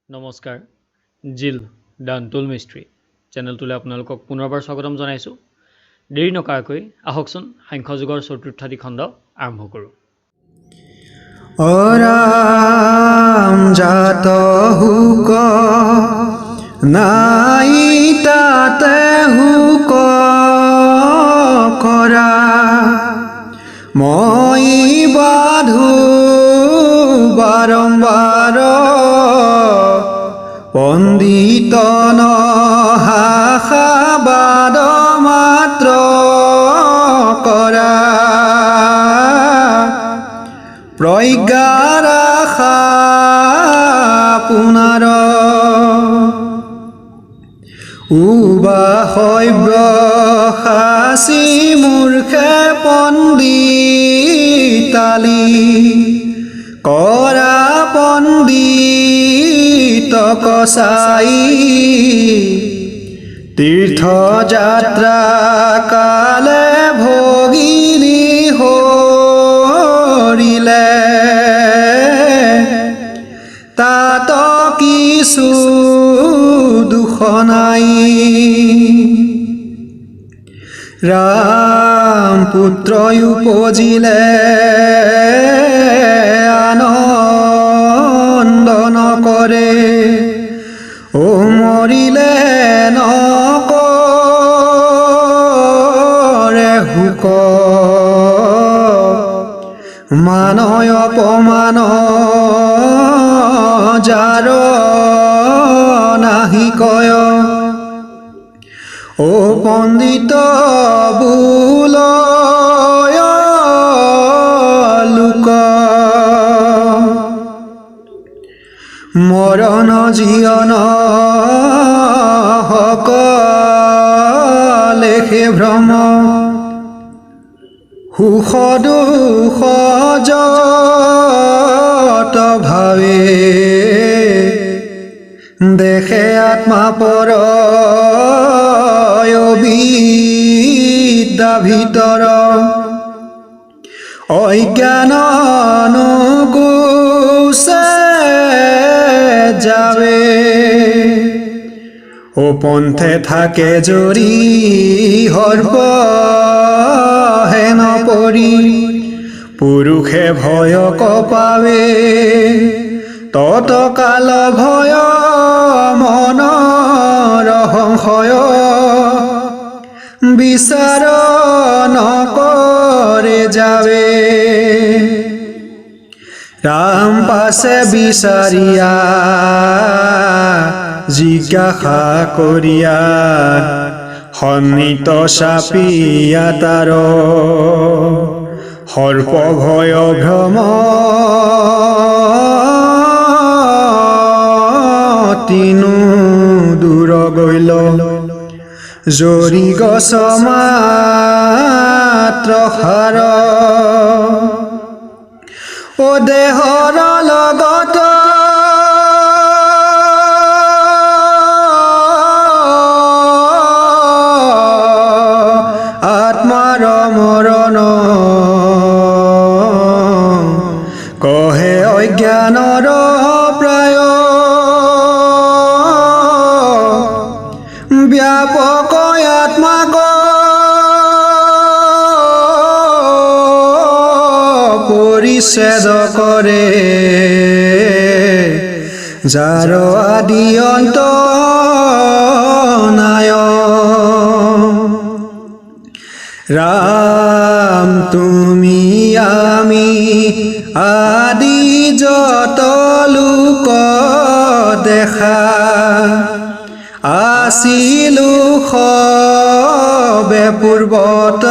নমস্কাৰ জিল ডানটুল মিস্ত্ৰী চেনেলটোলৈ আপোনালোকক পুনৰবাৰ স্বাগতম জনাইছোঁ। দেৰি নকৰাকৈ আহকচোন সাংখ্যযোগৰ চতুৰ্থটি খণ্ড আৰম্ভ কৰোঁ। অৰাম জাত হুক নাই তাতে হুক কৰা মই বাধো বাৰম্বাৰ পণ্ডিত নহাসাবাদ মাত্ৰ কৰা প্ৰজ্ঞাৰ আশা পুনৰ উবাশব্য সাচি মূৰ্খে পণ্ডিতালি কৰা পণ্ডিত কচাই তীৰ্থযাত্ৰা কালে ভগিনী হৰিলে তাত কিছু দুখ নাই। ৰাম পুত্ৰই উপজিলে আনন্দ নকৰে ও মৰিলে নকৰে হুক মানয় অপমান যাৰ নাহি কয় ও পণ্ডিত বোল লোক মৰণ জীয়ন সকলেহে ভ্ৰম সুখ দুখ যত ভাৱে দেখে আত্মা পৰ বিদ্যা ভিতৰ অজ্ঞান অনুকোচে যাবে ও পন্থে থাকে জৰি সৰ্প হেন পৰি পুৰুষে ভয় কপাবে তত কাল ভয় মনৰ সংশয় বিচাৰ নকৰে যাবে ৰাম পাছে বিচাৰিয়া জিজ্ঞাসা কৰিয়া সন্নিত চাপিয়া তাৰ সৰ্প ভয় ভ্ৰম তিনো দূৰ গৈল জৰি গছ মাত্ৰ সাৰ ও দেহৰ লগত আত্মাৰ মৰণ কহে অজ্ঞানৰ প্ৰায় ব্যাপক আত্মাক পৰিচ্ছেদ কৰে যাৰ আদি অন্ত নাই। ৰাম তুমি আমি আদি যত লোক দেখা আছিলো সবে পূৰ্বত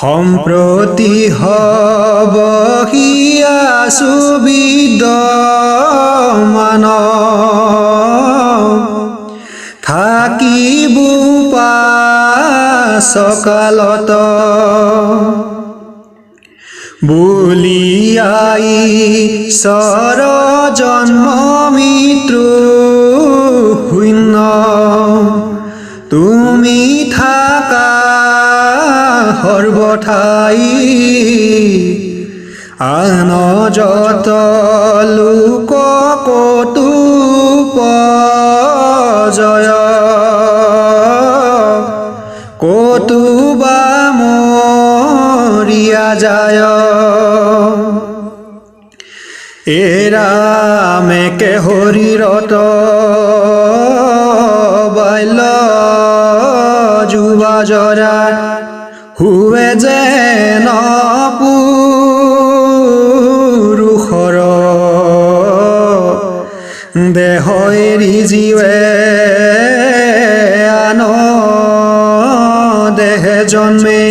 সম্প্ৰতি হবহি আছো বিদ্যমান থাকিব পাছকালত বুলিয়াই চৰ জন্ম মৃত্যু শূন্য তুমি থাকা সৰ্বঠাই আন যত লোক কৌতুপজয় কৌতুবা মৰিয়া যায় এৰামেকে শৰীৰত বাল্য যুৱা জৰা হুৱে যেন পুৰুষৰ দেহ এৰি জীৱে আন দেহে জন্মে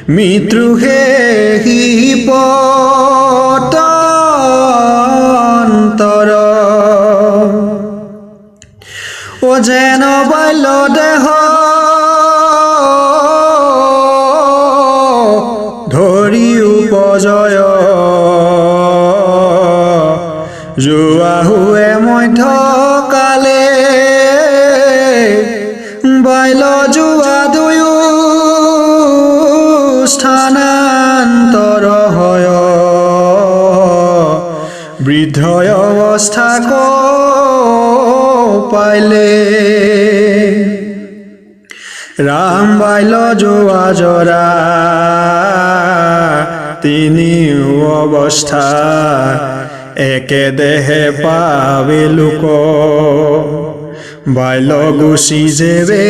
মৃত্যু সেই পতন্তৰ ও যেন বাল্য দেহ ধৰি উপজয় যোৱা হুৱে মধ্যকালে বাল্য যোৱা দুয়ো স্থানান্তৰ হয় বৃদ্ধ অৱস্থা পাইলে ৰাম বাল্য যোৱা জৰা তিনিও অৱস্থা একে দেহে পাবে লোক বাল্য গুচি যেবে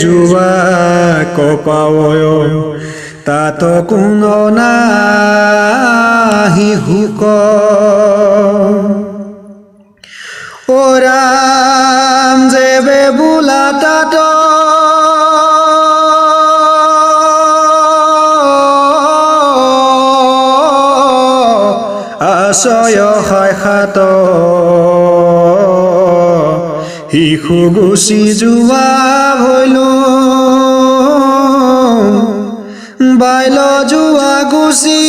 যোৱা কপাৱয় তাত কোনো নাহি হুক ও ৰাম যেবে বোলা তাত আশ্ৰয় সাক্ষাৎ শিশু গুচি যোৱা ভৈলো বাল্য যোৱা গুচি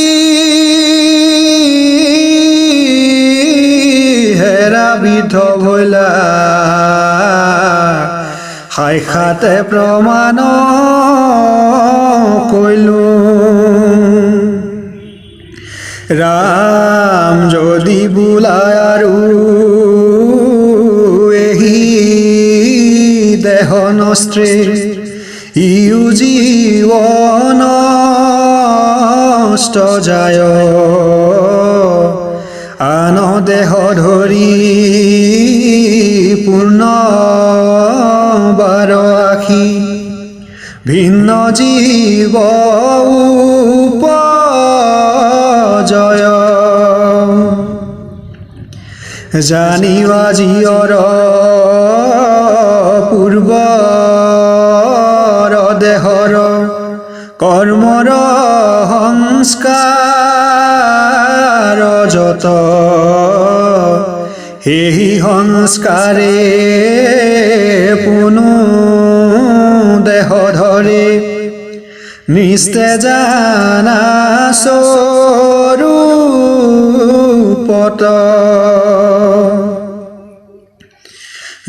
হেৰা বৃদ্ধ ভৈলা সাক্ষাতে প্ৰমাণ কৰিলো ৰাম যদি বোলাই আৰু এহি দেহ নষ্টে ইউ জীৱন নষ্ট যায় আন দেহ ধৰি পূৰ্ণ বাৰ আখি ভিন্ন জীৱ উপজয় জানিবা জীয়ৰ পূৰ্বৰ দেহৰ কৰ্মৰ সংস্কাৰ যত সেই সংস্কাৰে পুনু দেহ ধৰে নিস্তে জানা স্বৰূপত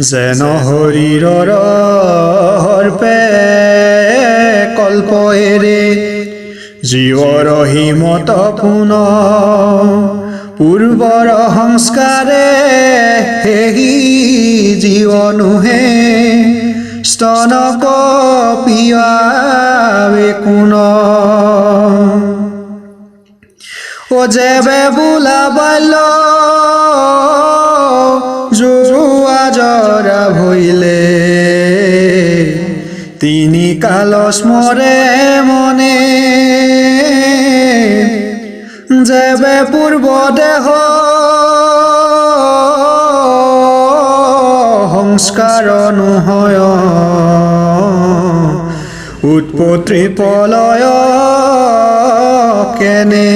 যেন শৰীৰৰ সৰ্পে কল্প এৰে জীৱৰ হিমত পুন পূৰ্বৰ সংস্কাৰে সেই জীৱনুহে স্তন কপিয়াবে কোন ও যেবে বোলা বাল্য যোৱা জৰা ভৈলে তিনি কাল স্মৰে মনে যেবে পূৰ্ব দেহ সংস্কাৰ নহয় উৎপত্তি প্ৰলয় কেনে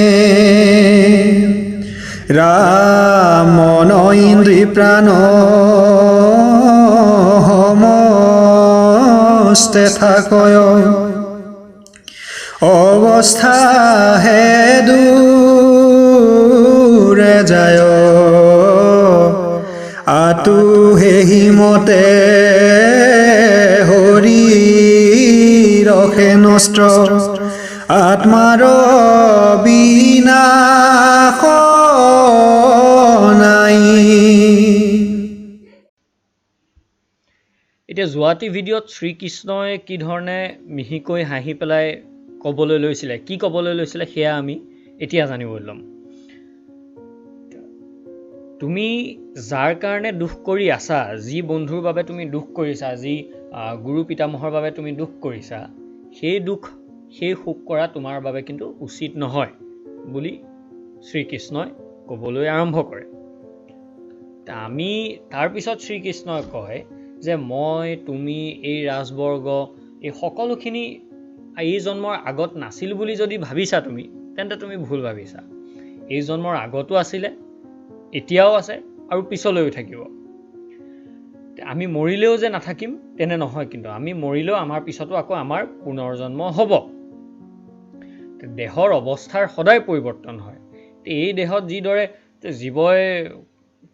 ৰাম মন ইন্দ্ৰি প্ৰাণ সমস্তে থাকয় অৱস্থা হে দূৰে যায় আতু হেহি মতে হৰি ৰখে নষ্ট আত্মাৰ বিনা এতিয়া যোৱাটি ভিডিঅ'ত শ্ৰীকৃষ্ণই কি ধৰণে মিহিকৈ হাঁহি পেলাই ক'বলৈ লৈছিলে, কি ক'বলৈ লৈছিলে সেয়া আমি এতিয়া জানিবলৈ ল'ম। তুমি যাৰ কাৰণে দুখ কৰি আছা, যি বন্ধুৰ বাবে তুমি দুখ কৰিছা, যি গুৰু পিতামহৰ বাবে তুমি দুখ কৰিছা, সেই দুখ সেই শোক কৰা তোমাৰ বাবে কিন্তু উচিত নহয় বুলি শ্ৰীকৃষ্ণই ক'বলৈ আৰম্ভ কৰে। আমি তাৰপিছত শ্ৰীকৃষ্ণই কয় যে মই তুমি এই ৰাজবৰ্গ এই সকলোখিনি এই জন্মৰ আগত নাছিল বুলি যদি ভাবিছা তুমি, তেন্তে তুমি ভুল ভাবিছা। এই জন্মৰ আগতো আছিলে, এতিয়াও আছে আৰু পিছলৈও থাকিব। আমি মৰিলেও যে নাথাকিম তেনে নহয়, কিন্তু আমি মৰিলেও আমাৰ পিছতো আকৌ আমাৰ পুনৰ্জন্ম হ'ব। দেহৰ অৱস্থাৰ সদায় পৰিৱৰ্তন হয়। এই দেহত যিদৰে জীৱই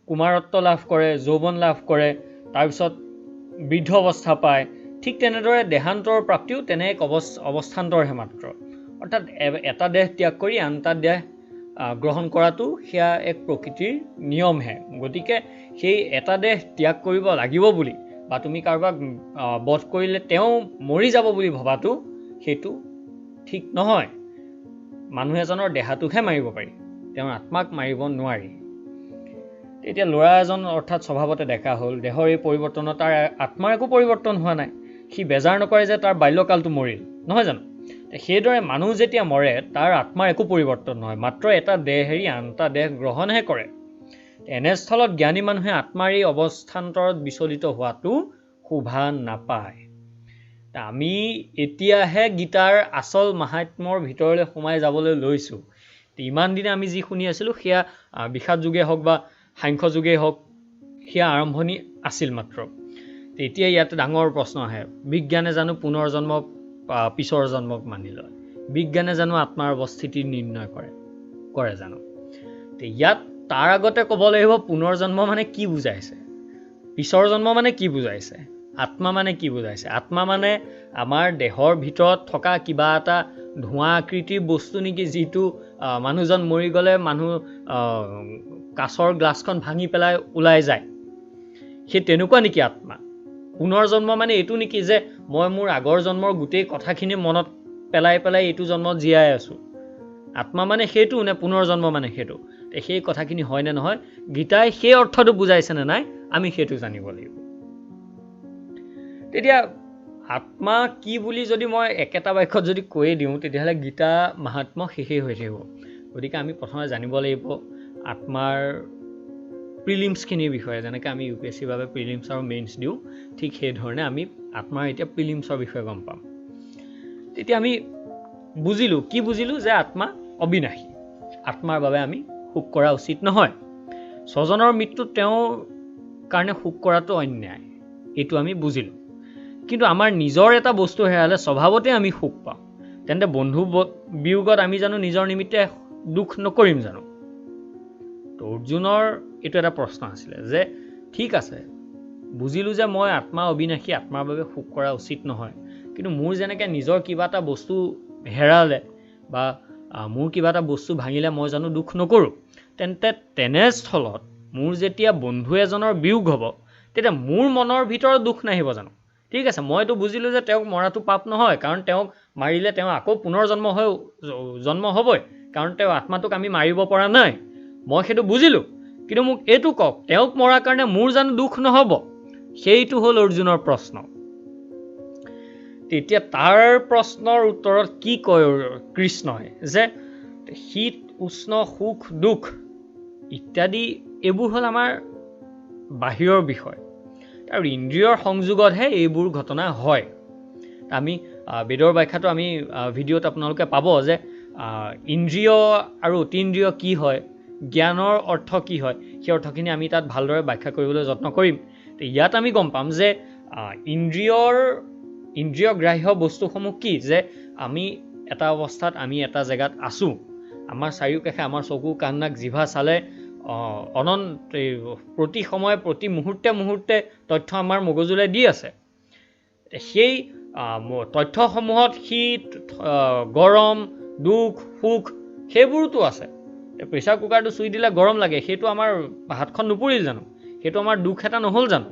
কুমাৰত্ব লাভ কৰে, যৌৱন লাভ কৰে, তাৰপিছত বৃদ্ধ অৱস্থা পায়, ঠিক তেনেদৰে দেহান্তৰ প্ৰাপ্তিও তেনে এক অৱস্থান্তৰহে মাত্ৰ। অৰ্থাৎ এটা দেহ ত্যাগ কৰি আন এটা দেহ গ্ৰহণ কৰাটো সেয়া এক প্ৰকৃতিৰ নিয়মহে। গতিকে সেই এটা দেহ ত্যাগ কৰিব লাগিব বুলি বা তুমি কাৰোবাক বধ কৰিলে তেওঁ মৰি যাব বুলি ভবাটো সেইটো ঠিক নহয়। মানুহ এজনৰ দেহাটোকহে মাৰিব পাৰি, তেওঁৰ আত্মাক মাৰিব নোৱাৰি। এতিয়া ল'ৰা এজন অৰ্থাৎ স্বভাৱতে ডেকা হ'ল, দেহৰ এই পৰিৱৰ্তনত তাৰ আত্মাৰ একো পৰিৱৰ্তন হোৱা নাই, সি বেজাৰ নকৰে যে তাৰ বাল্যকালটো মৰিল, নহয় জানো? সেইদৰে মানুহ যেতিয়া মৰে তাৰ আত্মাৰ একো পৰিৱৰ্তন নহয়, মাত্ৰ এটা দেহ এৰি আন এটা দেহ গ্ৰহণহে কৰে। এনেস্থলত জ্ঞানী মানুহে আত্মাৰ এই অৱস্থান্তৰত বিচলিত হোৱাটো শোভা নাপায়। আমি এতিয়াহে গীতাৰ আচল মাহাত্ম্যৰ ভিতৰলৈ সোমাই যাবলৈ লৈছোঁ। ইমান দিনে আমি যি শুনি আছিলোঁ সেয়া বিষাদ যুগেই হওক বা সাংখ্য যুগেই হওক, সেয়া আৰম্ভণি আছিল মাত্ৰ। এতিয়া ইয়াতে ডাঙৰ প্ৰশ্ন আহে, বিজ্ঞানে জানো পুনৰ্জন্ম পিছৰ জন্মক মানি লয়? বিজ্ঞানে জানো আত্মাৰ অৱস্থিতি নিৰ্ণয় কৰে জানো? ইয়াত তাৰ আগতে ক'ব লাগিব পুনৰ্জন্ম মানে কি বুজাইছে, পিছৰ জন্ম মানে কি বুজাইছে, আত্মা মানে কি বুজাইছে। আত্মা মানে আমাৰ দেহৰ ভিতৰত থকা কিবা এটা ধোঁৱা আকৃতিৰ বস্তু নেকি, যিটো মানুহজন মৰি গ'লে মানুহ কাছৰ গ্লাছখন ভাঙি পেলাই ওলাই যায়, সেই তেনেকুৱা নেকি আত্মা? পুনৰ্জন্ম মানে এইটো নেকি যে মই মোৰ আগৰ জন্মৰ গোটেই কথাখিনি মনত পেলাই পেলাই এইটো জন্মত জীয়াই আছোঁ? আত্মা মানে সেইটো নে পুনৰ্জন্ম মানে সেইটো? সেই কথাখিনি হয় নে নহয়, গীতাই সেই অৰ্থটো বুজাইছে নে নাই, আমি সেইটো জানিব লাগিব। তেতিয়া আত্মা কি বুলি যদি মই একেটা বাক্যত যদি কৈয়ে দিওঁ, তেতিয়াহ'লে গীতা মাহাত্ম্য শেষেই হৈ থাকিব। গতিকে আমি প্ৰথমে জানিব লাগিব আত্মাৰ প্ৰিলিমছখিনিৰ বিষয়ে। যেনেকৈ আমি UPSCৰ বাবে প্ৰিলিমছ আৰু মেইনছ দিওঁ, ঠিক সেইধৰণে আমি আত্মাৰ এতিয়া প্ৰিলিমছৰ বিষয়ে গম পাম। তেতিয়া আমি কি বুজিলোঁ যে আত্মা অবিনাশী, আত্মাৰ বাবে আমি শোক কৰা উচিত নহয়। স্বজনৰ মৃত্যুত তেওঁৰ কাৰণে শোক কৰাটো অন্যায়, এইটো আমি বুজিলোঁ। কিন্তু আমাৰ নিজৰ এটা বস্তু হেৰালে স্বভাৱতে আমি শোক পাওঁ, তেন্তে বন্ধু বিয়োগত আমি জানো নিজৰ নিমিত্তে দুখ নকৰিম জানো? তো অৰ্জুনৰ এইটো এটা প্ৰশ্ন আছিলে যে ঠিক আছে, বুজিলোঁ যে মই আত্মা অবিনাশী, আত্মাৰ বাবে শোক কৰা উচিত নহয়, কিন্তু মোৰ যেনেকৈ নিজৰ কিবা এটা বস্তু হেৰালে বা মোৰ কিবা এটা বস্তু ভাঙিলে মই জানো দুখ নকৰোঁ, তেন্তে তেনেস্থলত মোৰ যেতিয়া বন্ধু এজনৰ বিয়োগ হ'ব, তেতিয়া মোৰ মনৰ ভিতৰত দুখ নাহিব জানো? ঠিক আছে, মইতো বুজিলোঁ যে তেওঁক মৰাটো পাপ নহয়, কাৰণ তেওঁক মাৰিলে তেওঁ আকৌ পুনৰ জন্ম হ'বই, কাৰণ তেওঁ আত্মাটোক আমি মাৰিব পৰা নাই, মই সেইটো বুজিলোঁ। কিন্তু মোক এইটো কওক, তেওঁক মৰাৰ কাৰণে মোৰ জানো দুখ নহ'ব? সেইটো হ'ল অৰ্জুনৰ প্ৰশ্ন। তেতিয়া তাৰ প্ৰশ্নৰ উত্তৰত কি কয় কৃষ্ণই, যে শীত উষ্ণ সুখ দুখ ইত্যাদি এইবোৰ হ'ল আমাৰ বাহিৰৰ বিষয়, আৰু ইন্দ্ৰিয়ৰ সংযোগতহে এইবোৰ ঘটনা হয়। আমি বেদৰ ব্যাখ্যাটো আমি ভিডিঅ'ত আপোনালোকে পাব যে ইন্দ্ৰিয় আৰু অতীন্দ্ৰিয় কি হয়, জ্ঞানৰ অৰ্থ কি হয়, সেই অৰ্থখিনি আমি তাত ভালদৰে ব্যাখ্যা কৰিবলৈ যত্ন কৰিম। ইয়াত আমি গম পাম যে ইন্দ্ৰিয়গ্ৰাহ্য বস্তুসমূহ কি, যে আমি এটা অৱস্থাত আমি এটা জেগাত আছোঁ, আমাৰ চাৰিওকাষে আমাৰ চকু কাণ নাক জিভা চালে প্ৰতি সময়ে প্ৰতি মুহূৰ্তে তথ্য আমাৰ মগজুলৈ দি আছে। সেই তথ্যসমূহত শীত গৰম দুখ সুখ সেইবোৰতো আছে। প্ৰেছাৰ কুকাৰটো চুই দিলে গৰম লাগে, সেইটো আমাৰ হাতখন নুপুৰিল জানো? সেইটো আমাৰ দুখ এটা নহ'ল জানো?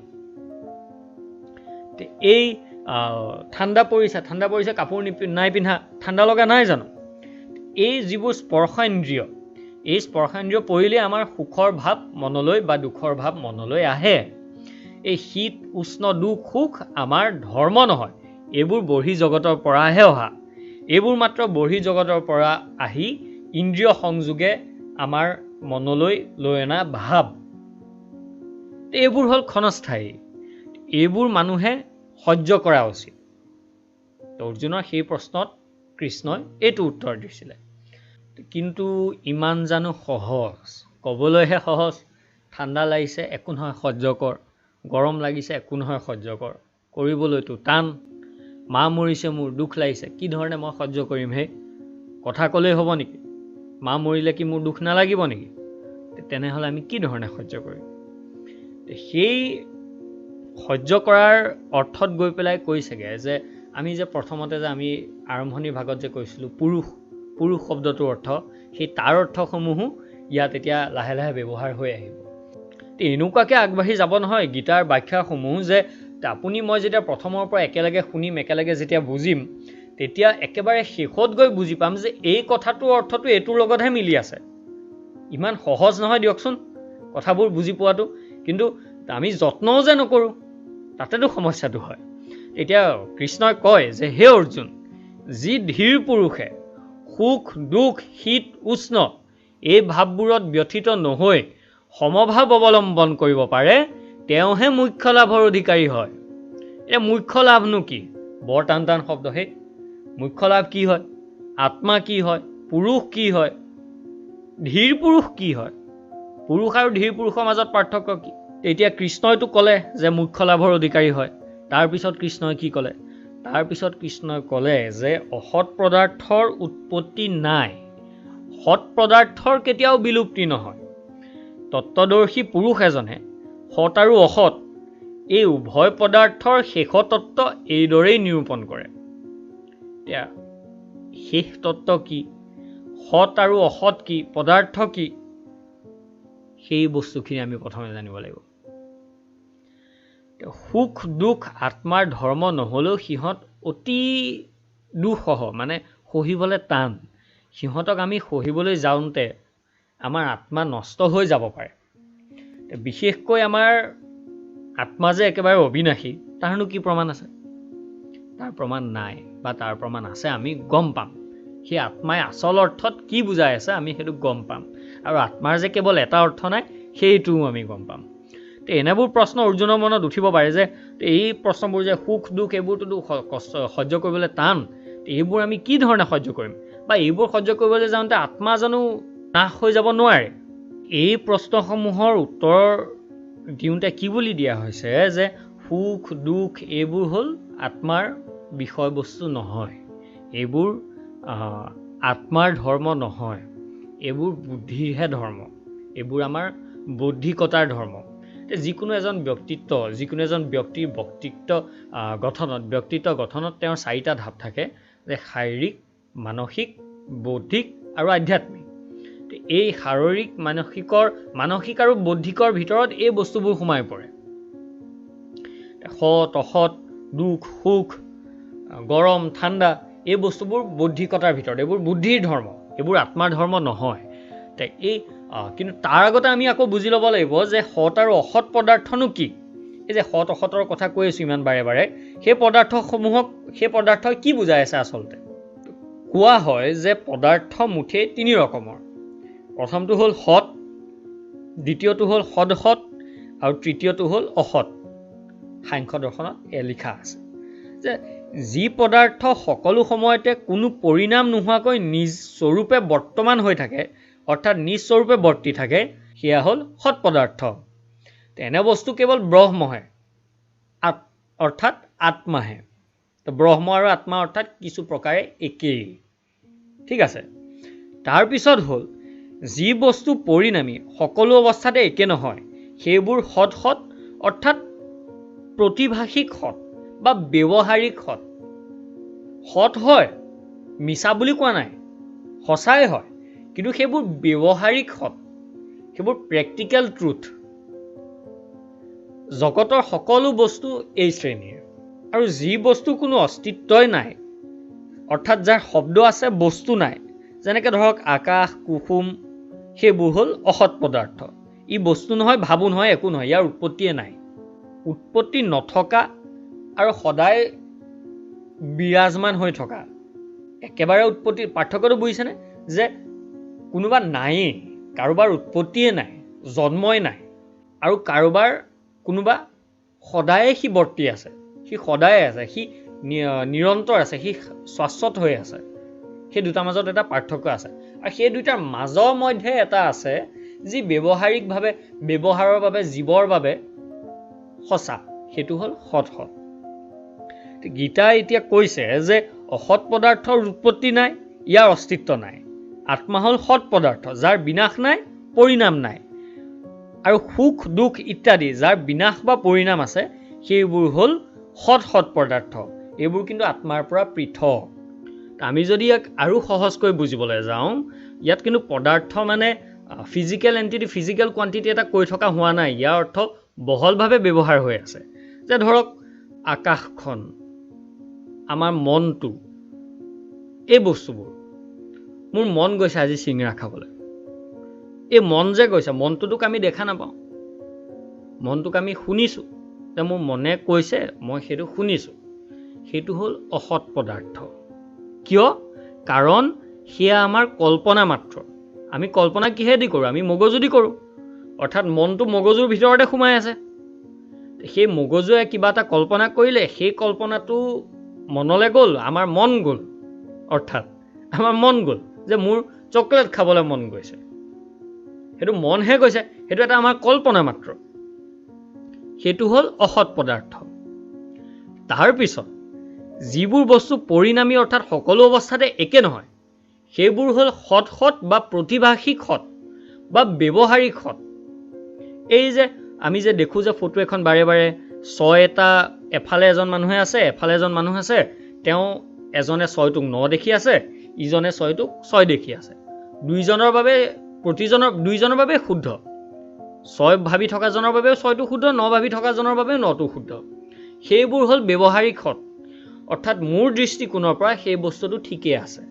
এই ঠাণ্ডা পৰিছে কাপোৰ নাই পিন্ধা, ঠাণ্ডা লগা নাই জানো? এই যিবোৰ স্পৰ্শেন্দ্ৰিয়, এই স্পৰ্শেন্দ্ৰিয় পৰিলে আমাৰ সুখৰ ভাৱ মনলৈ বা দুখৰ ভাৱ মনলৈ আহে। এই শীত উষ্ণ দুখ সুখ আমাৰ ধৰ্ম নহয়, এইবোৰ বঢ়ি জগতৰ পৰাহে অহা। এইবোৰ মাত্ৰ বঢ়ি জগতৰ পৰা আহি ইন্দ্ৰিয় সংযোগে আমাৰ মনলৈ লৈ অনা ভাৱ। এইবোৰ হ'ল ক্ষণস্থায়ী, এইবোৰ মানুহে সহ্য কৰা উচিত। অৰ্জুনৰ সেই প্ৰশ্নত কৃষ্ণই এইটো উত্তৰ দিছিলে। কিন্তু ইমান জানো সহজ? ক'বলৈহে সহজ। ঠাণ্ডা লাগিছে একো নহয় সহ্য কৰ, গৰম লাগিছে একো নহয় সহ্য কৰ, কৰিবলৈতো টান। মা মৰিছে মোৰ দুখ লাগিছে, কি ধৰণে মই সহ্য কৰিম হে? কথা ক'লেই হ'ব নেকি? মা মৰিলে কি মোৰ দুখ নালাগিব নেকি? তেনেহ'লে আমি কি ধৰণে সহ্য কৰিম? সেই সহ্য কৰাৰ অৰ্থত গৈ পেলাই কৈছেগৈ যে আমি যে প্ৰথমতে যে আমি আৰম্ভণিৰ ভাগত যে কৈছিলোঁ পুৰুষ শব্দটোৰ অৰ্থ, সেই তাৰ অৰ্থসমূহো ইয়াত এতিয়া লাহে লাহে ব্যৱহাৰ হৈ আহিব। এনেকুৱাকৈ আগবাঢ়ি যাব নহয় গীতাৰ ব্যাখ্যাসমূহ যে আপুনি মই যেতিয়া প্ৰথমৰ পৰা একেলগে শুনিম, একেলগে যেতিয়া বুজিম, তেতিয়া একেবাৰে শেষত গৈ বুজি পাম যে এই কথাটোৰ অৰ্থটো এইটোৰ লগতহে মিলি আছে। ইমান সহজ নহয় দিয়কচোন কথাবোৰ বুজি পোৱাটো, কিন্তু আমি যত্নও যে নকৰোঁ, তাতেতো সমস্যাটো হয়। এতিয়া কৃষ্ণই কয় যে হে অৰ্জুন, যি ধীৰ পুৰুষে সুখ দুখ শীত উষ্ণ এই ভাৱবোৰত ব্যথিত নহৈ সমভাৱ অৱলম্বন কৰিব পাৰে, তেওঁহে মুখ্য লাভৰ অধিকাৰী হয়। এতিয়া মুখ্য লাভনো কি? বৰ টান টান শব্দ হে। মুখ্য লাভ কি হয়? আত্মা কি হয়? পুৰুষ কি হয়? ধীৰ পুৰুষ কি হয়? পুৰুষ আৰু ধীৰ পুৰুষৰ মাজত পাৰ্থক্য কি? এতিয়া কৃষ্ণইতো ক'লে যে মুখ্য লাভৰ অধিকাৰী হয়। তাৰপিছত কৃষ্ণই কি ক'লে? তাৰপিছত কৃষ্ণই ক'লে যে অসৎ পদাৰ্থৰ উৎপত্তি নাই, সৎ পদাৰ্থৰ কেতিয়াও বিলুপ্তি নহয়। তত্ত্বদৰ্শী পুৰুষ এজনে সৎ আৰু অসৎ এই উভয় পদাৰ্থৰ শেষ তত্ত্ব এইদৰেই নিৰূপণ কৰে। এতিয়া শেষ তত্ত্ব কি, সৎ আৰু অসৎ কি, পদাৰ্থ কি, সেই বস্তুখিনি আমি প্ৰথমে জানিব লাগিব। সুখ দুখ আত্মাৰ ধৰ্ম নহ'লেও সিহঁত অতি দুঃসহ, মানে সহিবলৈ টান। সিহঁতক আমি সহিবলৈ যাওঁতে আমাৰ আত্মা নষ্ট হৈ যাব পাৰে। বিশেষকৈ আমাৰ আত্মা যে একেবাৰে অবিনাশী, তাৰনো কি প্ৰমাণ আছে? তাৰ প্ৰমাণ নাই, বা তাৰ প্ৰমাণ আছে আমি গম পাম। সেই আত্মাই আচল অৰ্থত কি বুজাই আছে আমি সেইটো গম পাম। আৰু আত্মাৰ যে কেৱল এটা অৰ্থ নাই সেইটোও আমি গম পাম। এনেবোৰ প্ৰশ্ন অৰ্জুনৰ মনত উঠিব পাৰে যে এই প্ৰশ্নবোৰ যে সুখ দুখ এইবোৰটোতো সহ্য কৰিবলৈ টান, এইবোৰ আমি কি ধৰণে সহ্য কৰিম? বা এইবোৰ সহ্য কৰিবলৈ যাওঁতে আত্মা জানো নাশ হৈ যাব নোৱাৰে? এই প্ৰশ্নসমূহৰ উত্তৰ দিওঁতে কি বুলি দিয়া হৈছে যে সুখ দুখ এইবোৰ হ'ল আত্মাৰ বিষয়বস্তু নহয়, এইবোৰ আত্মাৰ ধৰ্ম নহয়, এইবোৰ বুদ্ধিৰহে ধৰ্ম, এইবোৰ আমাৰ বৌদ্ধিকতাৰ ধৰ্ম। যিকোনো এজন ব্যক্তিৰ ব্যক্তিত্ব গঠনত তেওঁৰ চাৰিটা ধাপ থাকে, যে শাৰীৰিক, মানসিক, বৌদ্ধিক আৰু আধ্যাত্মিক। এই শাৰীৰিক মানসিক আৰু বৌদ্ধিকৰ ভিতৰত এই বস্তুবোৰ সোমাই পৰে। সৎ অসৎ, দুখ সুখ, গৰম ঠাণ্ডা, এই বস্তুবোৰ বৌদ্ধিকতাৰ ভিতৰত, এইবোৰ বুদ্ধিৰ ধৰ্ম, এইবোৰ আত্মাৰ ধৰ্ম নহয়। কিন্তু তাৰ আগতে আমি আকৌ বুজি ল'ব লাগিব যে সৎ আৰু অসৎ পদাৰ্থনো কি? এই যে সৎ অসৎৰ কথা কৈ আছোঁ ইমান বাৰে বাৰে, সেই পদাৰ্থই কি বুজাই আছে? আচলতে কোৱা হয় যে পদাৰ্থ মুঠেই তিনি ৰকমৰ। প্ৰথমটো হ'ল সৎ, দ্বিতীয়টো হ'ল সদসৎ, আৰু তৃতীয়টো হ'ল অসৎ। সাংখ্য দৰ্শনত লিখা আছে যে যি পদাৰ্থ সকলো সময়তে কোনো পৰিণাম নোহোৱাকৈ নিজ স্বৰূপে বৰ্তমান হৈ থাকে, অৰ্থাৎ নিজ স্বৰূপে বৰ্তি থাকে, সেয়া হ'ল সৎ পদাৰ্থ। তেনে বস্তু কেৱল ব্ৰহ্মহে, অৰ্থাৎ আত্মাহে। ব্ৰহ্ম আৰু আত্মা অৰ্থাৎ কিছু প্ৰকাৰে একেই। ঠিক আছে। তাৰপিছত হ'ল যি বস্তু পৰিণামী, সকলো অৱস্থাতে একে নহয়, সেইবোৰ সৎ অৰ্থাৎ প্ৰতিভাষিক সৎ বা ব্যৱহাৰিক সৎ। সৎ হয়, মিছা বুলি কোৱা নাই, সঁচাই হয়, কিন্তু সেইবোৰ ব্যৱহাৰিক সৎ, সেইবোৰ প্ৰেক্টিকেল ট্ৰুথ। জগতৰ সকলো বস্তু এই শ্ৰেণীৰ। আৰু যি বস্তু কোনো অস্তিত্বই নাই, অৰ্থাৎ যাৰ শব্দ আছে বস্তু নাই, যেনেকৈ ধৰক আকাশ, কুসুম, সেইবোৰ হ'ল অসৎ পদাৰ্থ। ই বস্তু নহয়, ভাবো নহয়, একো নহয়, ইয়াৰ উৎপত্তিয়ে নাই। উৎপত্তি নথকা আৰু সদায় বিৰাজমান হৈ থকা, একেবাৰে উৎপত্তি, পাৰ্থক্যটো বুজিছেনে? যে কোনোবা নায়েই, কাৰোবাৰ উৎপত্তিয়ে নাই, জন্মই নাই, আৰু কাৰোবাৰ কোনোবা সদায়ে সি বৰ্তি আছে, সি সদায়ে আছে, সি নিৰন্তৰ আছে, সি শাশ্বত হৈ আছে। সেই দুটাৰ মাজত এটা পাৰ্থক্য আছে। আৰু সেই দুটাৰ মাজৰ মধ্যে এটা আছে যি ব্যৱহাৰিকভাৱে, ব্যৱহাৰৰ বাবে, জীৱৰ বাবে সঁচা, সেইটো হ'ল সৎ। গীতাই এতিয়া কৈছে যে অসৎ পদাৰ্থৰ উৎপত্তি নাই, ইয়াৰ অস্তিত্ব নাই। আত্মা হ'ল সৎ পদাৰ্থ, যাৰ বিনাশ নাই, পৰিণাম নাই। আৰু সুখ দুখ ইত্যাদি যাৰ বিনাশ বা পৰিণাম আছে, সেইবোৰ হ'ল সৎ পদাৰ্থ। এইবোৰ কিন্তু আত্মাৰ পৰা পৃথক। আমি যদি ইয়াক আৰু সহজকৈ বুজিবলৈ যাওঁ, ইয়াত কিন্তু পদাৰ্থ মানে ফিজিকেল এণ্টিটি, ফিজিকেল কোৱান্টিটি এটা কৈ থকা হোৱা নাই। ইয়াৰ অৰ্থ বহলভাৱে ব্যৱহাৰ হৈ আছে। যে ধৰক আকাশখন, আমাৰ মনটো, এই বস্তুবোৰ, মোৰ মন গৈছে আজি চিঙৰা খাবলৈ। এই মন যে গৈছে, মনটোটোক আমি দেখা নাপাওঁ, মনটোক আমি শুনিছোঁ, যে মোৰ মনে কৈছে, মই সেইটো শুনিছোঁ। সেইটো হ'ল অসৎ পদাৰ্থ। কিয়? কাৰণ সেয়া আমাৰ কল্পনা মাত্ৰ। আমি কল্পনা কিহেদি কৰোঁ? আমি মগজুদি কৰোঁ। অৰ্থাৎ মনটো মগজুৰ ভিতৰতে সোমাই আছে। সেই মগজুৱে কিবা এটা কল্পনা কৰিলে, সেই কল্পনাটো মনলৈ গ'ল, আমাৰ মন গ'ল। অৰ্থাৎ আমাৰ মন গ'ল যে মোৰ চকলেট খাবলৈ মন গৈছে, সেইটো মনহে গৈছে, সেইটো এটা আমাৰ কল্পনা মাত্ৰ। সেইটো হ'ল অসৎ পদাৰ্থ। তাৰপিছত যিবোৰ বস্তু পৰিণামী, অৰ্থাৎ সকলো অৱস্থাতে একে নহয়, সেইবোৰ হ'ল সৎ বা প্ৰতিভাষিক সৎ বা ব্যৱহাৰিক সৎ। এই যে আমি যে দেখোঁ যে ফটো এখন বাৰে বাৰে, ছয় এটা, এফালে এজন মানুহে আছে, এফালে এজন মানুহ আছে, তেওঁ এজনে 6টোক 9 দেখি আছে, ইজনে 6টোক 6 দেখি আছে। দুইজনৰ বাবে, দুইজনৰ বাবে শুদ্ধ। 6 ভাবি থকাজনৰ বাবেও 6টো শুদ্ধ, 9 ভাবি থকাজনৰ বাবেও 9টো শুদ্ধ। সেইবোৰ হ'ল ব্যৱহাৰিক সৎ, অৰ্থাৎ মোৰ দৃষ্টিকোণৰ পৰা সেই বস্তুটো ঠিকেই আছে।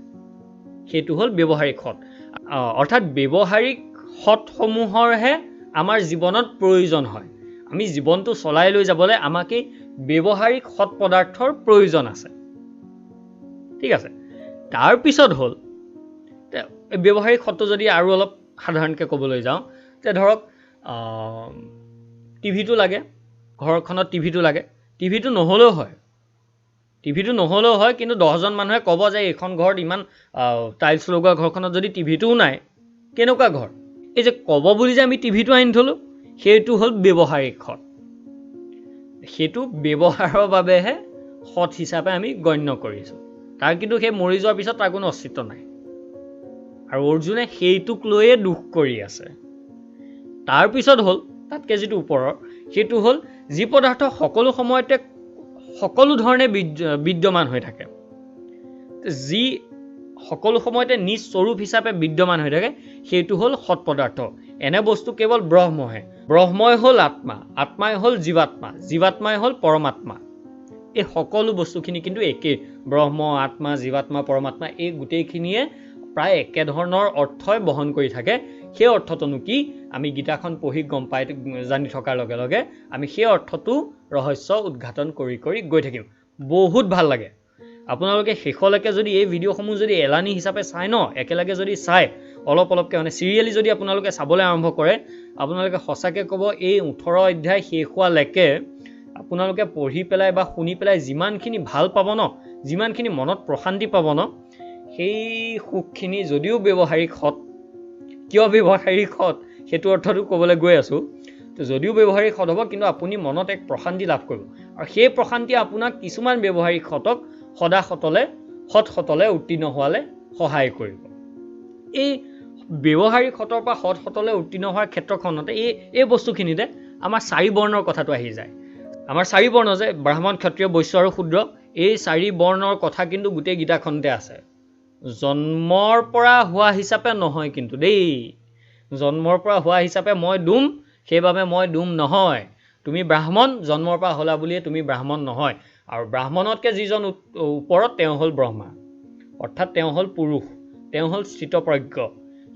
সেইটো হ'ল ব্যৱহাৰিক সৎ। অৰ্থাৎ ব্যৱহাৰিক সৎসমূহৰহে আমাৰ জীৱনত প্ৰয়োজন হয়। আমি জীৱনটো চলাই লৈ যাবলৈ আমাক এই ব্যৱহাৰিক সৎ পদাৰ্থৰ প্ৰয়োজন আছে। ঠিক আছে। তাৰপিছত হ'ল ব্যৱহাৰিক সৎটো যদি আৰু অলপ সাধাৰণকৈ ক'বলৈ যাওঁ, যে ধৰক টিভিটো লাগে, ঘৰখনত টিভিটো লাগে। টিভিটো নহ'লেও হয়, কিন্তু 10জন মানুহে ক'ব যে এইখন ঘৰত ইমান টাইলছ লগোৱা ঘৰখনত যদি টিভিটোও নাই, কেনেকুৱা ঘৰ? এই যে ক'ব বুলি যে আমি টিভিটো আনি থ'লোঁ, সেইটো হ'ল ব্যৱহাৰিক সৎ। সেইটো ব্যৱহাৰৰ বাবেহে সৎ হিচাপে আমি গণ্য কৰিছোঁ। তাৰ কিন্তু সেই মৰি যোৱাৰ পিছত তাৰ কোনো অস্তিত্ব নাই। আৰু অৰ্জুনে সেইটোক লৈয়ে দুখ কৰি আছে। তাৰপিছত হ'ল তাতকৈ যিটো ওপৰৰ, সেইটো হ'ল যি পদাৰ্থ সকলো সময়তে সকলো ধৰণে বিদ্যমান হৈ থাকে, যি সকলো সময়তে নিজ স্বৰূপ হিচাপে বিদ্যমান হৈ থাকে, সেইটো হ'ল সৎ পদাৰ্থ। এনে বস্তু কেৱল ব্ৰহ্মহে। ব্ৰহ্মই হ'ল আত্মা, আত্মাই হ'ল জীৱাত্মা, জীৱাত্মাই হ'ল পৰমাত্মা। এই সকলো বস্তুখিনি কিন্তু একেই। ব্ৰহ্ম, আত্মা, জীৱাত্মা, পৰমাত্মা, এই গোটেইখিনিয়ে প্ৰায় একেধৰণৰ অৰ্থই বহন কৰি থাকে। সেই অৰ্থটোনো কি? আমি গীতাখন পঢ়ি গম পাই জানি থকাৰ লগে লগে আমি সেই অৰ্থটো ৰহস্য উদ্ঘাটন কৰি কৰি গৈ থাকিম। বহুত ভাল লাগে। আপোনালোকে শেষলৈকে যদি এই ভিডিঅ'সমূহ যদি এলানি হিচাপে চাই ন, একেলগে যদি চাই, অলপ অলপকৈ মানে চিৰিয়েলি যদি আপোনালোকে চাবলৈ আৰম্ভ কৰে, আপোনালোকে সঁচাকৈ ক'ব এই 18 অধ্যায় শেষ হোৱালৈকে আপোনালোকে পঢ়ি পেলাই বা শুনি পেলাই যিমানখিনি ভাল পাব ন, যিমানখিনি মনত প্ৰশান্তি পাব ন, সেই সুখখিনি যদিও ব্যৱহাৰিক সৎ, কিয় ব্যৱহাৰিক সৎ সেইটো অৰ্থটো ক'বলৈ গৈ আছোঁ, তো যদিও ব্যৱহাৰিক সৎ হ'ব, কিন্তু আপুনি মনত এক প্ৰশান্তি লাভ কৰিব। আৰু সেই প্ৰশান্তিয়ে আপোনাক কিছুমান ব্যৱহাৰিক সৎক সদা সতলে, সৎ সতলে উত্তীৰ্ণ হোৱালে সহায় কৰিব। এই ব্যৱহাৰিক সতৰ পৰা সৎ সতলে উত্তীৰ্ণ হোৱাৰ ক্ষেত্ৰখনতে এই বস্তুখিনিতে আমাৰ 4 বৰ্ণৰ কথাটো আহি যায়। আমাৰ 4 বৰ্ণ যে ব্ৰাহ্মণ, ক্ষত্ৰিয়, বৈশ্য আৰু শূদ্ৰ, এই 4 বৰ্ণৰ কথা কিন্তু গোটেই গীতাখনতে আছে। জন্মৰ পৰা হোৱা হিচাপে নহয় কিন্তু দেই। জন্মৰ পৰা হোৱা হিচাপে মই দুম, সেইবাবে মই দুম নহয়। তুমি ব্ৰাহ্মণ, জন্মৰ পৰা হ'লা বুলিয়ে তুমি ব্ৰাহ্মণ নহয়। আৰু ব্ৰাহ্মণতকৈ যিজন ওপৰত তেওঁ হ'ল ব্ৰহ্মা, অৰ্থাৎ তেওঁ হ'ল পুৰুষ, তেওঁ হ'ল স্থিতপ্ৰজ্ঞ।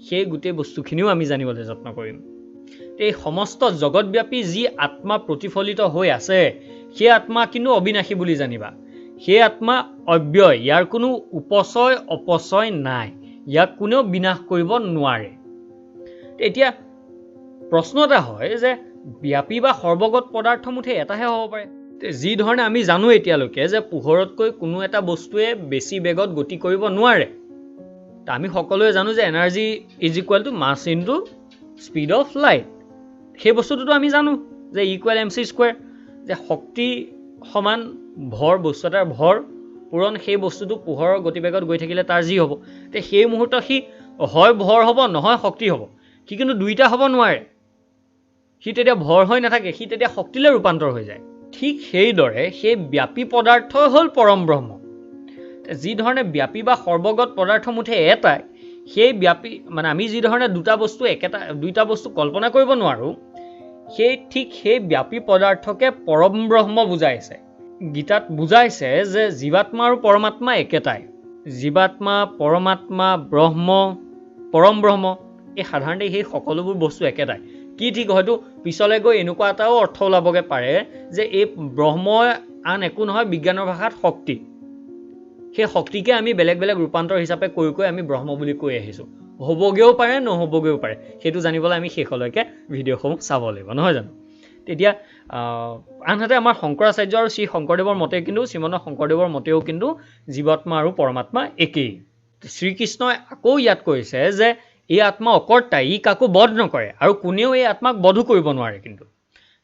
সেই গোটেই বস্তুখিনিও আমি জানিবলৈ যত্ন কৰিম। এই সমস্ত জগতব্যাপী যি আত্মা প্ৰতিফলিত হৈ আছে, সেই আত্মা কিন্তু অবিনাশী বুলি জানিবা। সেই আত্মা অব্যয়, ইয়াৰ কোনো উপচয় অপচয় নাই, ইয়াক কোনেও বিনাশ কৰিব নোৱাৰে। এতিয়া প্ৰশ্ন এটা হয় যে ব্যাপী বা সৰ্বগত পদাৰ্থ মুঠেই এটাহে হ'ব পাৰে। যি ধৰণে আমি জানো এতিয়ালৈকে যে পোহৰতকৈ কোনো এটা বস্তুৱে বেছি বেগত গতি কৰিব নোৱাৰে। আমি সকলোৱে জানো যে energy is equal to mass into speed of light. সেই বস্তুটোতো আমি জানো যে ইকুৱেল mc², যে শক্তি সমান ভৰ, বস্তু এটাৰ ভৰ পূৰণ সেই বস্তুটো পোহৰৰ গতিবেগত গৈ থাকিলে তাৰ যি হ'ব। সেই মুহূৰ্তত সি হয় ভৰ হ'ব, নহয় শক্তি হ'ব। সি কিন্তু দুইটা হ'ব নোৱাৰে। সি তেতিয়া ভৰ হৈ নাথাকে, সি তেতিয়া শক্তিলৈ ৰূপান্তৰ হৈ যায়। ঠিক সেইদৰে সেই ব্যাপী পদাৰ্থ হ'ল পৰম ব্ৰহ্ম। যি ধৰণে ব্যাপী বা সৰ্বগত পদাৰ্থ মুঠে এটাই, সেই ব্যাপী মানে আমি যি ধৰণে দুটা বস্তু কল্পনা কৰিব নোৱাৰোঁ, সেই ব্যাপী পদাৰ্থকে পৰম ব্ৰহ্ম বুজাইছে। গীতাত বুজাইছে যে জীৱাত্মা আৰু পৰমাত্মা একেটাই। জীৱাত্মা, পৰমাত্মা, ব্ৰহ্ম, পৰম ব্ৰহ্ম, এই সাধাৰণতে সেই সকলোবোৰ বস্তু একেটাই। কি ঠিক হয়তো পিছলৈ গৈ এনেকুৱা এটাও অৰ্থ ওলাবগৈ পাৰে যে এই ব্ৰহ্ম আন একো নহয়, বিজ্ঞানৰ ভাষাত শক্তি। সেই শক্তিকে আমি বেলেগ বেলেগ ৰূপান্তৰ হিচাপে কৈ আমি ব্ৰহ্ম বুলি কৈ আহিছোঁ। হ'বগৈও পাৰে, নহ'বগৈও পাৰে। সেইটো জানিবলৈ আমি শেষলৈকে ভিডিঅ'সমূহ চাব লাগিব, নহয় জানো? তেতিয়া আনহাতে আমাৰ শংকৰাচাৰ্য আৰু শ্ৰী শংকৰদেৱৰ মতে কিন্তু শ্ৰীমন্ত শংকৰদেৱৰ মতেও কিন্তু জীৱাত্মা আৰু পৰমাত্মা একেই। শ্ৰীকৃষ্ণই আকৌ ইয়াত কৈছে যে এই আত্মা অকৰ্তা, ই কাকো বধ নকৰে আৰু কোনেও এই আত্মাক বধো কৰিব নোৱাৰে। কিন্তু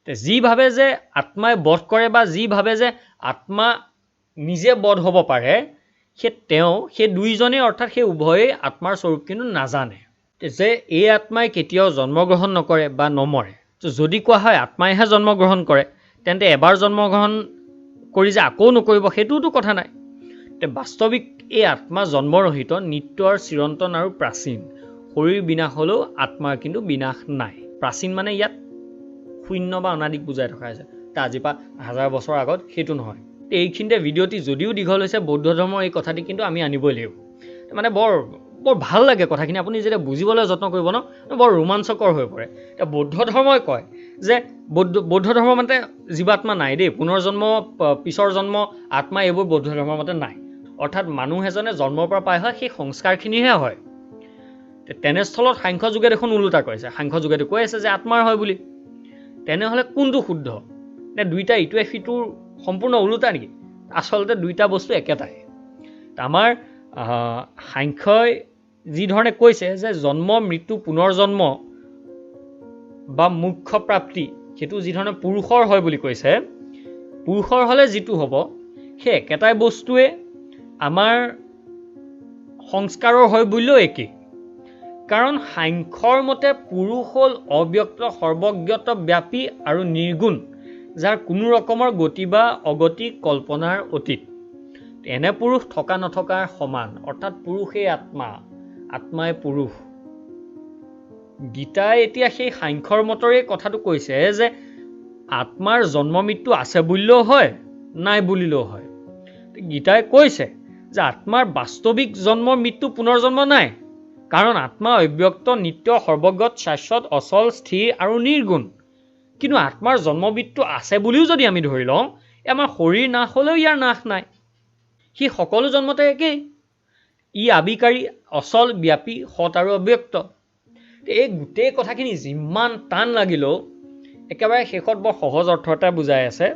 যি ভাবে যে আত্মাই বধ কৰে বা যি ভাবে যে আত্মা নিজে বধ হ'ব পাৰে, সেই দুইজনেই অৰ্থাৎ সেই উভয়েই আত্মাৰ স্বৰূপ কিন্তু নাজানে। যে এই আত্মাই কেতিয়াও জন্মগ্ৰহণ নকৰে বা নমৰে। যদি কোৱা হয় আত্মাইহে জন্মগ্ৰহণ কৰে, তেন্তে এবাৰ জন্মগ্ৰহণ কৰি যে আকৌ নকৰিব, সেইটোতো কথা নাই। বাস্তৱিক এই আত্মা জন্মৰহিত, নিত্য আৰু চিৰন্তন আৰু প্ৰাচীন। শৰীৰ বিনাশ হ'লেও আত্মাৰ কিন্তু বিনাশ নাই। প্ৰাচীন মানে ইয়াত শূন্য বা অনাদিক বুজাই থকা হৈছে। আজিৰ পৰা 1000 বছৰ আগত সেইটো নহয়। এইখিনিতে ভিডিঅ'টি যদিও দীঘল হৈছে, বৌদ্ধ ধৰ্মৰ এই কথাটি কিন্তু আমি আনিবই লাগিব। মানে বৰ ভাল লাগে কথাখিনি। আপুনি যেতিয়া বুজিবলৈ যত্ন কৰিব ন, বৰ ৰোমাঞ্চকৰ হৈ পৰে। এতিয়া বৌদ্ধ ধৰ্মই কয় যে বৌদ্ধ ধৰ্মৰ মতে জীৱাত্মা নাই দেই, পুনৰ্জন্ম, পিছৰ জন্ম, আত্মা, এইবোৰ বৌদ্ধ ধৰ্মৰ মতে নাই। অৰ্থাৎ মানুহ এজনে জন্মৰ পৰা পাই হয় সেই সংস্কাৰখিনিহে হয়। তেনেস্থলত সাংখ্য যুগে দেখোন ওলোটা কৈছে। সাংখ্য যুগেতো কৈ আছে যে আত্মাৰ হয় বুলি। তেনেহ'লে কোনটো শুদ্ধ? নে দুইটা ইটোৱে সিটোৰ সম্পূৰ্ণ ওলোটা নেকি? আচলতে দুইটা বস্তু একেটাই। আমাৰ সাংখ্যই যি ধৰণে কৈছে যে জন্ম, মৃত্যু, পুনৰ্জন্ম বা মোক্ষ প্ৰাপ্তি, সেইটো যি ধৰণে পুৰুষৰ হয় বুলি কৈছে, পুৰুষৰ হ'লে যিটো হ'ব সেই একেটাই বস্তুৱে আমাৰ সংস্কাৰৰ হয় বুলিও একেই। কাৰণ সাংখ্যৰ মতে পুৰুষ হ'ল অব্যক্ত, সৰ্বজ্ঞত, ব্যাপী আৰু নিৰ্গুণ, যাৰ কোনো ৰকমৰ গতি বা অগতি কল্পনাৰ অতীত। এনে পুৰুষ থকা নথকাৰ সমান, অৰ্থাৎ পুৰুষেই আত্মা, আত্মাই পুৰুষ। গীতাই এতিয়া সেই সাংখ্যৰ মতৰে কথাটো কৈছে যে আত্মাৰ জন্ম মৃত্যু আছে বুলিলেও হয়, নাই বুলিলেও হয়। গীতাই কৈছে যে আত্মাৰ বাস্তৱিক জন্ম, মৃত্যু, পুনৰ্জন্ম নাই। কাৰণ আত্মা অব্যক্ত, নিত্য, সৰ্বগত, শাশ্বত, অচল, স্থিৰ আৰু নিৰ্গুণ। কিন্তু আত্মাৰ জন্ম মৃত্যু আছে বুলিও যদি আমি ধৰি লওঁ, আমাৰ শৰীৰ নাশ হ'লেও ইয়াৰ নাশ নাই। সি সকলো জন্মতে একেই। ই আবিকাৰী, অচল, ব্যাপী, সৎ আৰু অব্যক্ত। এই গোটেই কথাখিনি যিমান টান লাগিলেও একেবাৰে শেষত বৰ সহজ অৰ্থ এটা বুজাই আছে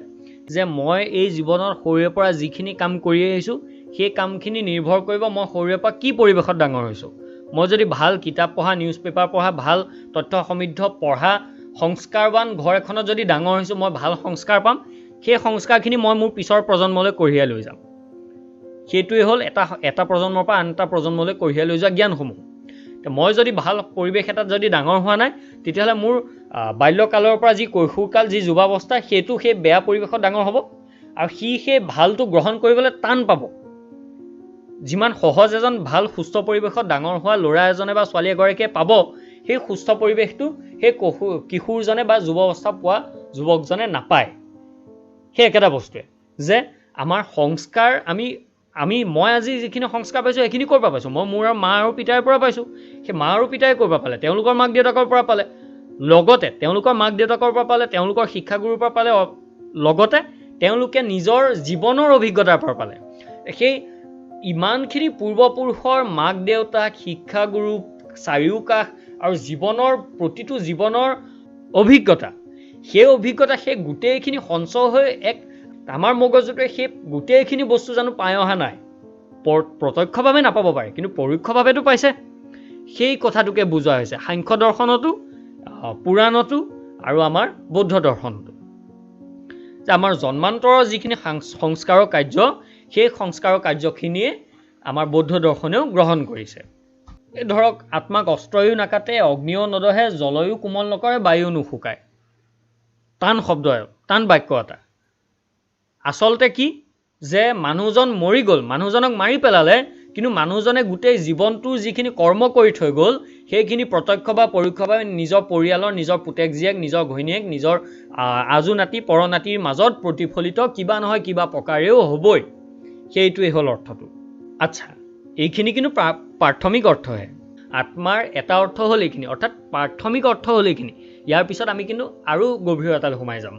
যে মই এই জীৱনত সৰুৰে পৰা যিখিনি কাম কৰি আহিছোঁ, সেই কামখিনি নিৰ্ভৰ কৰিব মই সৰুৰে পৰা কি পৰিৱেশত ডাঙৰ হৈছোঁ। মই যদি ভাল কিতাপ পঢ়া, নিউজ পেপাৰ পঢ়া, ভাল তথ্য সমৃদ্ধ পঢ়া, সংস্কাৰৱান ঘৰ এখনত যদি ডাঙৰ হৈছোঁ, মই ভাল সংস্কাৰ পাম। সেই সংস্কাৰখিনি মই মোৰ পিছৰ প্ৰজন্মলৈ কঢ়িয়াই লৈ যাম। সেইটোৱে হ'ল এটা প্ৰজন্মৰ পৰা আন এটা প্ৰজন্মলৈ কঢ়িয়াই লৈ যোৱা জ্ঞানসমূহ। মই যদি ভাল পৰিৱেশ এটাত যদি ডাঙৰ হোৱা নাই, তেতিয়াহ'লে মোৰ বাল্যকালৰ পৰা যি কৈশোৰকাল, যি যুৱাৱস্থা, সেইটো সেই বেয়া পৰিৱেশত ডাঙৰ হ'ব আৰু সেই ভালটো গ্ৰহণ কৰিবলৈ টান পাব। যিমান সহজ এজন ভাল সুস্থ পৰিৱেশত ডাঙৰ হোৱা ল'ৰা এজনে বা ছোৱালী এগৰাকীয়ে পাব, সেই সুস্থ পৰিৱেশটো সেই কিশোৰজনে বা যুৱাৱস্থা পোৱা যুৱকজনে নাপায়। সেই একেটা বস্তুৱে যে আমাৰ সংস্কাৰ মই আজি যিখিনি সংস্কাৰ পাইছোঁ সেইখিনি ক'ৰ পৰা পাইছোঁ? মই মোৰ মা আৰু পিতাৰ পৰা পাইছোঁ। সেই মা আৰু পিতাই ক'ৰ পৰা পালে? তেওঁলোকৰ মাক দেউতাকৰ পৰা পালে। লগতে তেওঁলোকৰ মাক দেউতাকৰ পৰা পালে, তেওঁলোকৰ শিক্ষাগুৰুৰ পৰা পালে, লগতে তেওঁলোকে নিজৰ জীৱনৰ অভিজ্ঞতাৰ পৰা পালে। সেই ইমানখিনি পূৰ্বপুৰুষৰ মাক দেউতাক, শিক্ষাগুৰু, চাৰিওকাষ আৰু প্ৰতিটো জীৱনৰ অভিজ্ঞতা, সেই গোটেইখিনি সঞ্চয় হৈ আমাৰ মগজুটোৱে সেই গোটেইখিনি বস্তু জানো পাই অহা নাই? প্ৰত্যক্ষভাৱে নাপাব পাৰে, কিন্তু পৰোক্ষভাৱেতো পাইছে। সেই কথাটোকে বুজোৱা হৈছে সাংখ্য দৰ্শনতো, পুৰাণতো আৰু আমাৰ বৌদ্ধ দৰ্শনতো, যে আমাৰ জন্মান্তৰৰ যিখিনি সংস্কাৰৰ কাৰ্য, সেই সংস্কাৰৰ কাৰ্যখিনিয়ে আমাৰ বৌদ্ধ দৰ্শনেও গ্ৰহণ কৰিছে। এই ধৰক আত্মাক অস্ত্ৰয়ো নাকাটে, অগ্নিও নদহে, জলয়ো কোমল নকৰে, বায়ু নুশুকায়। টান শব্দ, টান বাক্য এটা। আচলতে কি যে মানুহজন মৰি গ'ল, মানুহজনক মাৰি পেলালে, কিন্তু মানুহজনে গোটেই জীৱনটোৰ যিখিনি কৰ্ম কৰি থৈ গ'ল, সেইখিনি প্ৰত্যক্ষ বা পৰোক্ষভাৱে নিজৰ পৰিয়ালৰ, নিজৰ পুতেক জীয়েক, নিজৰ ঘৈণীয়েক, নিজৰ আজু নাতি পৰনাতিৰ মাজত প্ৰতিফলিত কিবা নহয় কিবা প্ৰকাৰেও হ'বই। সেইটোৱেই হ'ল অৰ্থটো। আচ্ছা, এইখিনি কিন্তু প্ৰাথমিক অৰ্থহে। আত্মাৰ এটা অৰ্থ হ'ল এইখিনি, অৰ্থাৎ প্ৰাথমিক অৰ্থ হ'ল এইখিনি। ইয়াৰ পিছত আমি কিন্তু আৰু গভীৰতালৈ সোমাই যাম।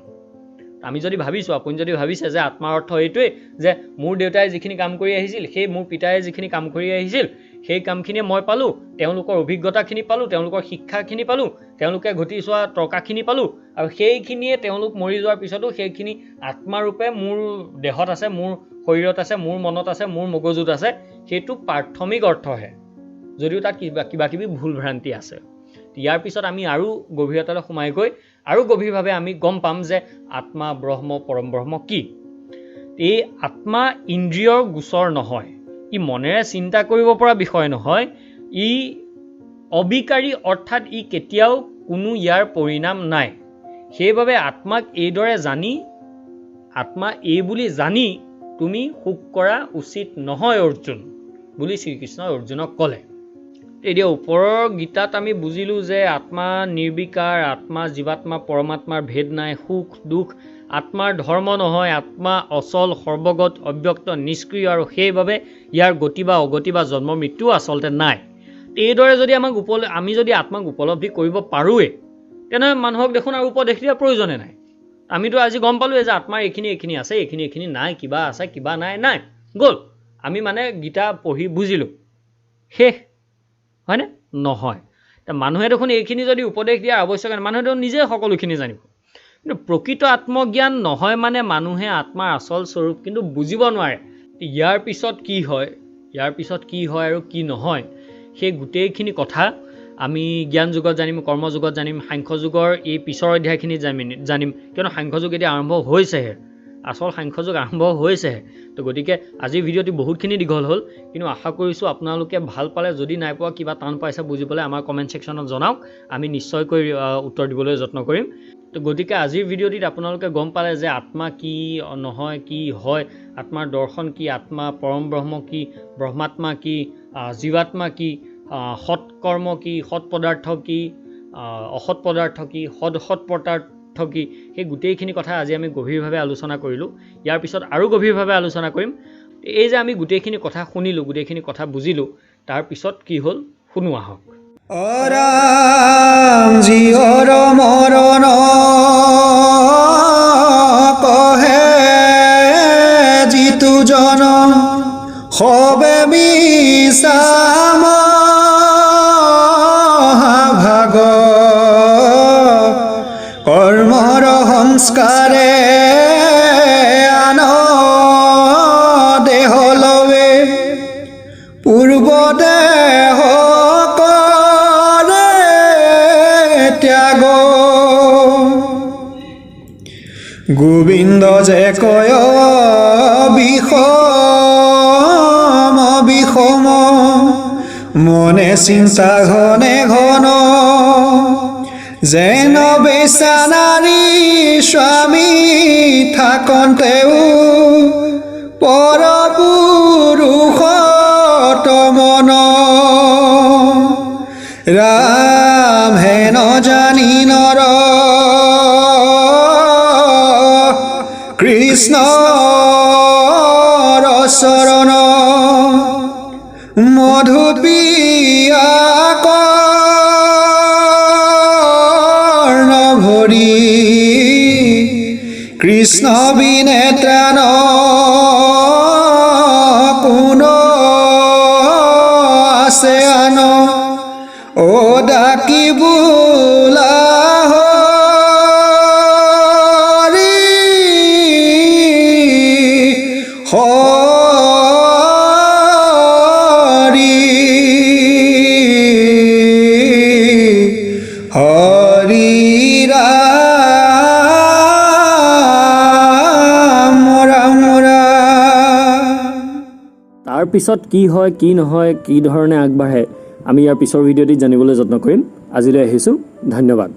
আমি যদি ভাবিছোঁ, আপুনি যদি ভাবিছে যে আত্মাৰ অৰ্থ এইটোৱেই যে মোৰ দেউতাই যিখিনি কাম কৰি আহিছিল, সেই মোৰ পিতাই যিখিনি কাম কৰি আহিছিল, সেই কামখিনিয়ে মই পালোঁ, তেওঁলোকৰ অভিজ্ঞতাখিনি পালোঁ, তেওঁলোকৰ শিক্ষাখিনি পালোঁ, তেওঁলোকে ঘটি চোৱা টকাখিনি পালোঁ, আৰু সেইখিনিয়ে তেওঁলোক মৰি যোৱাৰ পিছতো সেইখিনি আত্মাৰূপে মোৰ দেহত আছে, মোৰ শৰীৰত আছে, মোৰ মনত আছে, মোৰ মগজুত আছে। সেইটো প্ৰাথমিক অৰ্থহে, যদিও তাত কিবা কিবি ভুল ভ্ৰান্তি আছে। ইয়াৰ পিছত আমি আৰু গভীৰতালৈ সোমাই গৈ আৰু গভীৰভাৱে আমি গম পাম যে আত্মা, ব্ৰহ্ম, পৰম ব্ৰহ্ম কি। এই আত্মা ইন্দ্ৰিয়ৰ গোচৰ নহয়, ই মনেৰে চিন্তা কৰিব পৰা বিষয় নহয়, ই অবিকাৰী, অৰ্থাৎ ই কেতিয়াও কোনো ইয়াৰ পৰিণাম নাই। সেইবাবে আত্মাক এইদৰে জানি, আত্মা এই বুলি জানি তুমি শোক কৰা উচিত নহয় অৰ্জুন, বুলি শ্ৰীকৃষ্ণই অৰ্জুনক ক'লে। এতিয়া ওপৰৰ গীতাত আমি বুজিলোঁ যে আত্মা নিৰ্বিকাৰ, আত্মা জীৱাত্মা পৰমাত্মাৰ ভেদ নাই, সুখ দুখ আত্মাৰ ধৰ্ম নহয়, আত্মা অচল, সৰ্বগত, অব্যক্ত, নিষ্ক্ৰিয়, আৰু সেইবাবে ইয়াৰ গতি বা অগতি বা জন্ম মৃত্যু আচলতে নাই। এইদৰে যদি আমি যদি আত্মাক উপলব্ধি কৰিব পাৰোঁৱে, তেনেহ'লে মানুহক দেখোন আৰু উপদেশ দিয়াৰ প্ৰয়োজনে নাই। আমিতো আজি গম পালোঁৱে যে আত্মাৰ এইখিনি আছে, এইখিনি নাই, কিবা আছে কিবা নাই গ'ল। আমি মানে গীতা পঢ়ি বুজিলোঁ, শেষ হয়নে? নহয়। মানুহে দেখোন এইখিনি যদি উপদেশ দিয়াৰ আৱশ্যক নাই, মানুহে দেখোন নিজে সকলোখিনি জানিব। কিন্তু প্ৰকৃত আত্মজ্ঞান নহয় মানে মানুহে আত্মাৰ আচল স্বৰূপ কিন্তু বুজিব নোৱাৰে। ইয়াৰ পিছত কি হয় আৰু কি নহয়, সেই গোটেইখিনি কথা আমি জ্ঞান যুগত জানিম, কৰ্মযুগত জানিম, সাংখ্যযুগৰ এই পিছৰ অধ্যায়খিনি জানিম। কিয়নো সাংখ্যযুগ এতিয়া আৰম্ভ হৈছেহে, আচল সাংখ্যযুগ আৰম্ভ হৈছেহে। তো গতিকে আজিৰ ভিডিঅ'টি বহুতখিনি দীঘল হ'ল, কিন্তু আশা কৰিছোঁ আপোনালোকে ভাল পালে। যদি নাই পোৱা, কিবা টান পাইছে বুজিবলৈ, আমাৰ কমেণ্ট ছেকশ্যনত জনাওক, আমি নিশ্চয়কৈ উত্তৰ দিবলৈ যত্ন কৰিম। তো গতিকে আজিৰ ভিডিঅ'টিত আপোনালোকে গম পালে যে আত্মা কি নহয়, কি হয়, আত্মাৰ দৰ্শন কি, আত্মা পৰম ব্ৰহ্ম কি, ব্ৰহ্মাত্মা কি, জীৱাত্মা কি, সৎকৰ্ম কি, সৎ পদাৰ্থ কি, অসৎ পদাৰ্থ কি, সৎ পদাৰ্থ কি, সেই গোটেইখিনি কথা আজি আমি গভীৰভাৱে আলোচনা কৰিলোঁ। ইয়াৰ পিছত আৰু গভীৰভাৱে আলোচনা কৰিম। এই যে আমি গোটেইখিনি কথা শুনিলোঁ, গোটেইখিনি কথা বুজিলোঁ, তাৰপিছত কি হ'ল শুনো আহক। অৰাম জীয়ৰ মৰণ কহে যিটো জন সবে বিচাম ভাগ কৰ্মৰ সংস্কাৰে আন দেহ লবে পূৰ্ব দেহ ত্যাগ গোবিন্দ যে কয় বিষম মনে চিন্তা ঘনে ঘন যেন বেচানাৰী স্বামী থাকন্তেও পৰপুৰুষত মন ৰাম হেন জানি নৰ কৃষ্ণ চৰণ মধু পিয়া কৰ্ণ ভৰি কৃষ্ণ বিনে ত্ৰাণ কোন আছে আন ও ডাকি বোলা হৰি হৰি হৰি ৰাম ৰাম ৰাম। তাৰ পিছত কি হয় কি নহয় কি ধৰণে আগবাঢ়ে আমি ইয়াৰ পিছৰ ভিডিঅ'টিত জানিবলৈ যত্ন কৰিম। আজিলৈ আহিছোঁ, ধন্যবাদ।